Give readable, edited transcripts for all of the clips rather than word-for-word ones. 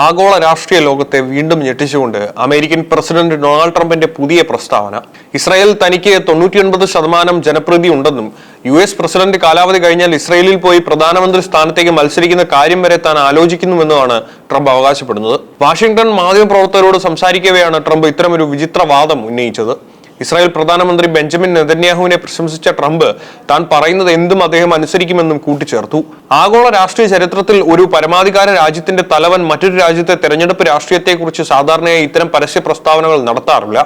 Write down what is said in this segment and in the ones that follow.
ആഗോള രാഷ്ട്രീയ ലോകത്തെ വീണ്ടും ഞെട്ടിച്ചുകൊണ്ട് അമേരിക്കൻ പ്രസിഡന്റ് ഡൊണാൾഡ് ട്രംപിന്റെ പുതിയ പ്രസ്താവന. ഇസ്രായേൽ തനിക്ക് 99% ജനപ്രീതി ഉണ്ടെന്നും US പ്രസിഡന്റ് കാലാവധി കഴിഞ്ഞാൽ ഇസ്രായേലിൽ പോയി പ്രധാനമന്ത്രി സ്ഥാനത്തേക്ക് മത്സരിക്കുന്ന കാര്യം വരെ താൻ ആലോചിക്കുന്നുവെന്നുമാണ് ട്രംപ് അവകാശപ്പെടുന്നത്. വാഷിംഗ്ടൺ മാധ്യമപ്രവർത്തകരോട് സംസാരിക്കവെയാണ് ട്രംപ് ഇത്തരമൊരു വിചിത്ര വാദം ഉന്നയിച്ചത്. ഇസ്രായേൽ പ്രധാനമന്ത്രി ബെഞ്ചമിൻ നെതന്യാഹുവിനെ പ്രശംസിച്ച ട്രംപ് താൻ പറയുന്നത് എന്തും അദ്ദേഹം അനുസരിക്കുമെന്നും കൂട്ടിച്ചേർത്തു. ആഗോള രാഷ്ട്രീയ ചരിത്രത്തിൽ ഒരു പരമാധികാര രാജ്യത്തിന്റെ തലവൻ മറ്റൊരു രാജ്യത്തെ തെരഞ്ഞെടുപ്പ് രാഷ്ട്രീയത്തെക്കുറിച്ച് സാധാരണയായി ഇത്തരം പരസ്യ പ്രസ്താവനകൾ നടത്താറില്ല.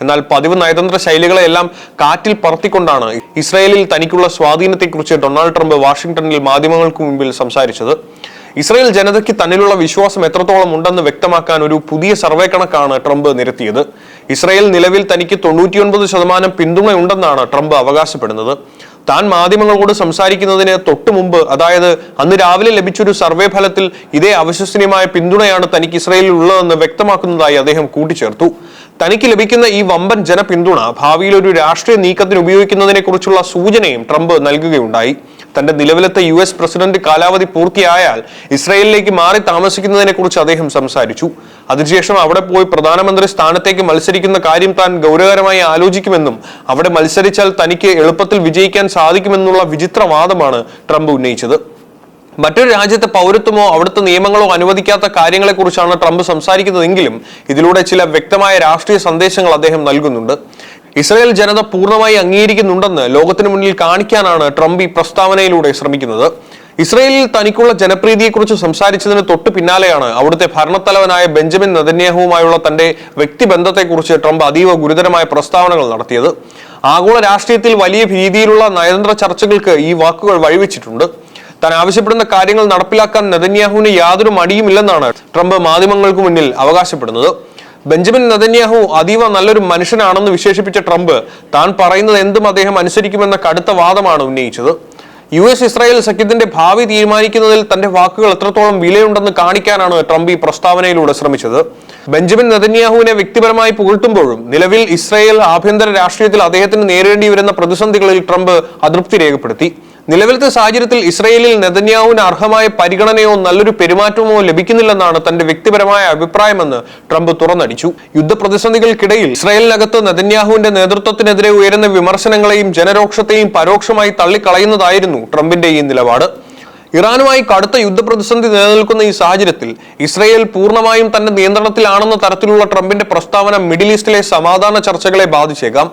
എന്നാൽ പതിവ് നയതന്ത്ര ശൈലികളെല്ലാം കാറ്റിൽ പറത്തിക്കൊണ്ടാണ് ഇസ്രായേലിൽ തനിക്കുള്ള സ്വാധീനത്തെക്കുറിച്ച് ഡൊണാൾഡ് ട്രംപ് വാഷിംഗ്ടണിൽ മാധ്യമങ്ങൾക്ക് മുമ്പിൽ സംസാരിച്ചത്. ഇസ്രായേൽ ജനതയ്ക്ക് തന്നിലുള്ള വിശ്വാസം എത്രത്തോളം ഉണ്ടെന്ന് വ്യക്തമാക്കാൻ ഒരു പുതിയ സർവേ കണക്കാണ് ട്രംപ് നിരത്തിയത്. ഇസ്രായേൽ നിലവിൽ തനിക്ക് 99% പിന്തുണയുണ്ടെന്നാണ് ട്രംപ് അവകാശപ്പെടുന്നത്. താൻ മാധ്യമങ്ങളോട് സംസാരിക്കുന്നതിന് തൊട്ടു മുമ്പ്, അതായത് അന്ന് രാവിലെ ലഭിച്ചൊരു സർവേ ഫലത്തിൽ ഇതേ അവിശ്വസനീയമായ പിന്തുണയാണ് തനിക്ക് ഇസ്രായേലിൽ ഉള്ളതെന്ന് വ്യക്തമാക്കുന്നതായി അദ്ദേഹം കൂട്ടിച്ചേർത്തു. തനിക്ക് ലഭിക്കുന്ന ഈ വമ്പൻ ജനപിന്തുണ ഭാവിയിൽ ഒരു രാഷ്ട്രീയ നീക്കത്തിന് ഉപയോഗിക്കുന്നതിനെ കുറിച്ചുള്ള സൂചനയും ട്രംപ് നൽകുകയുണ്ടായി. തന്റെ നിലവിലത്തെ US പ്രസിഡന്റ് കാലാവധി പൂർത്തിയായാൽ ഇസ്രായേലിലേക്ക് മാറി താമസിക്കുന്നതിനെ കുറിച്ച് അദ്ദേഹം സംസാരിച്ചു. അതിനുശേഷം അവിടെ പോയി പ്രധാനമന്ത്രി സ്ഥാനത്തേക്ക് മത്സരിക്കുന്ന കാര്യം താൻ ഗൗരവകരമായി ആലോചിക്കുമെന്നും അവിടെ മത്സരിച്ചാൽ തനിക്ക് എളുപ്പത്തിൽ വിജയിക്കാൻ സാധിക്കുമെന്നുള്ള വിചിത്രവാദമാണ് ട്രംപ് ഉന്നയിച്ചത്. മറ്റൊരു രാജ്യത്തെ പൗരത്വമോ അവിടുത്തെ നിയമങ്ങളോ അനുവദിക്കാത്ത കാര്യങ്ങളെക്കുറിച്ചാണ് ട്രംപ് സംസാരിക്കുന്നതെങ്കിലും ഇതിലൂടെ ചില വ്യക്തമായ രാഷ്ട്രീയ സന്ദേശങ്ങൾ അദ്ദേഹം നൽകുന്നുണ്ട്. ഇസ്രായേൽ ജനത പൂർണ്ണമായി അംഗീകരിക്കുന്നുണ്ടെന്ന് ലോകത്തിന് മുന്നിൽ കാണിക്കാനാണ് ട്രംപ് ഈ പ്രസ്താവനയിലൂടെ ശ്രമിക്കുന്നത്. ഇസ്രായേലിൽ തനിക്കുള്ള ജനപ്രീതിയെക്കുറിച്ച് സംസാരിച്ചതിന് തൊട്ടു പിന്നാലെയാണ് അവിടുത്തെ ഭരണത്തലവനായ ബെഞ്ചമിൻ നെതന്യാഹുവുമായുള്ള തന്റെ വ്യക്തിബന്ധത്തെക്കുറിച്ച് ട്രംപ് അതീവ ഗുരുതരമായ പ്രസ്താവനകൾ നടത്തിയത്. ആഗോള രാഷ്ട്രീയത്തിൽ വലിയ രീതിയിലുള്ള നയതന്ത്ര ചർച്ചകൾക്ക് ഈ വാക്കുകൾ വഴിവെച്ചിട്ടുണ്ട്. താൻ ആവശ്യപ്പെടുന്ന കാര്യങ്ങൾ നടപ്പിലാക്കാൻ നെതന്യാഹുവിന് യാതൊരു മടിയുമില്ലെന്നാണ് ട്രംപ് മാധ്യമങ്ങൾക്ക് മുന്നിൽ അവകാശപ്പെടുന്നത്. ബെഞ്ചമിൻ നെതന്യാഹു അതീവ നല്ലൊരു മനുഷ്യനാണെന്ന് വിശേഷിപ്പിച്ച ട്രംപ് താൻ പറയുന്നത് എന്തും അദ്ദേഹം അനുസരിക്കുമെന്ന കടുത്ത വാദമാണ് ഉന്നയിച്ചത്. US ഇസ്രായേൽ സഖ്യത്തിന്റെ ഭാവി തീരുമാനിക്കുന്നതിൽ തന്റെ വാക്കുകൾ എത്രത്തോളം വിലയുണ്ടെന്ന് കാണിക്കാനാണ് ട്രംപ് ഈ പ്രസ്താവനയിലൂടെ ശ്രമിച്ചത്. ബെഞ്ചമിൻ നെതന്യാഹുവിനെ വ്യക്തിപരമായി പുകഴ്ത്തുമ്പോഴും നിലവിൽ ഇസ്രായേൽ ആഭ്യന്തര രാഷ്ട്രീയത്തിൽ അദ്ദേഹത്തിന് നേരിടേണ്ടി വരുന്ന പ്രതിസന്ധികളിൽ ട്രംപ് അതൃപ്തി രേഖപ്പെടുത്തി. നിലവിലത്തെ സാഹചര്യത്തിൽ ഇസ്രായേലിൽ നെതന്യാഹുവിന് അർഹമായ പരിഗണനയോ നല്ലൊരു പെരുമാറ്റമോ ലഭിക്കുന്നില്ലെന്നാണ് തന്റെ വ്യക്തിപരമായ അഭിപ്രായമെന്ന് ട്രംപ് തുറന്നടിച്ചു. യുദ്ധപ്രതിസന്ധികൾക്കിടയിൽ ഇസ്രായേലിനകത്ത് നെതന്യാഹുവിന്റെ നേതൃത്വത്തിനെതിരെ ഉയരുന്ന വിമർശനങ്ങളെയും ജനരോക്ഷത്തെയും പരോക്ഷമായി തള്ളിക്കളയുന്നതായിരുന്നു ട്രംപിന്റെ ഈ നിലപാട്. ഇറാനുമായി കടുത്ത യുദ്ധപ്രതിസന്ധി നിലനിൽക്കുന്ന ഈ സാഹചര്യത്തിൽ ഇസ്രായേൽ പൂർണ്ണമായും തന്റെ നിയന്ത്രണത്തിലാണെന്ന തരത്തിലുള്ള ട്രംപിന്റെ പ്രസ്താവന മിഡിൽ ഈസ്റ്റിലെ സമാധാന ചർച്ചകളെ ബാധിച്ചേക്കാം.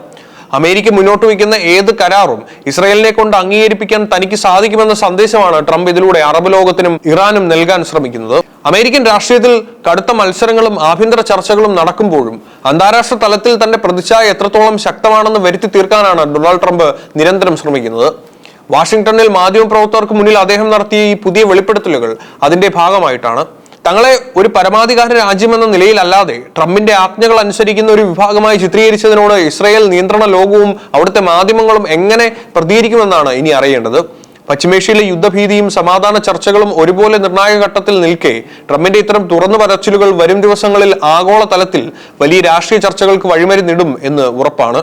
അമേരിക്ക മുന്നോട്ട് വയ്ക്കുന്ന ഏത് കരാറും ഇസ്രായേലിനെ കൊണ്ട് അംഗീകരിപ്പിക്കാൻ തനിക്ക് സാധിക്കുമെന്ന സന്ദേശമാണ് ട്രംപ് ഇതിലൂടെ അറബ് ലോകത്തിനും ഇറാനും നൽകാൻ ശ്രമിക്കുന്നത്. അമേരിക്കൻ രാഷ്ട്രീയത്തിൽ കടുത്ത മത്സരങ്ങളും ആഭ്യന്തര ചർച്ചകളും നടക്കുമ്പോഴും അന്താരാഷ്ട്ര തലത്തിൽ തന്റെ പ്രതിച്ഛായ എത്രത്തോളം ശക്തമാണെന്ന് വരുത്തി തീർക്കാനാണ് ഡൊണാൾഡ് ട്രംപ് നിരന്തരം ശ്രമിക്കുന്നത്. വാഷിംഗ്ടണിൽ മാധ്യമപ്രവർത്തകർക്ക് മുന്നിൽ അദ്ദേഹം നടത്തിയ ഈ പുതിയ വെളിപ്പെടുത്തലുകൾ അതിന്റെ ഭാഗമായിട്ടാണ്. തങ്ങളെ ഒരു പരമാധികാര രാജ്യമെന്ന നിലയിലല്ലാതെ ട്രംപിന്റെ ആജ്ഞകൾ അനുസരിക്കുന്ന ഒരു വിഭാഗമായി ചിത്രീകരിച്ചതിനോട് ഇസ്രായേൽ നിയന്ത്രണ ലോകവും അവിടുത്തെ മാധ്യമങ്ങളും എങ്ങനെ പ്രതികരിക്കുമെന്നാണ് ഇനി അറിയേണ്ടത്. പശ്ചിമേഷ്യയിലെ യുദ്ധഭീതിയും സമാധാന ചർച്ചകളും ഒരുപോലെ നിർണായക ഘട്ടത്തിൽ നിൽക്കെ ട്രംപിന്റെ ഇത്തരം തുറന്നു പറച്ചിലുകൾ വരും ദിവസങ്ങളിൽ ആഗോള തലത്തിൽ വലിയ രാഷ്ട്രീയ ചർച്ചകൾക്ക് വഴിമരുന്നിടും എന്ന് ഉറപ്പാണ്.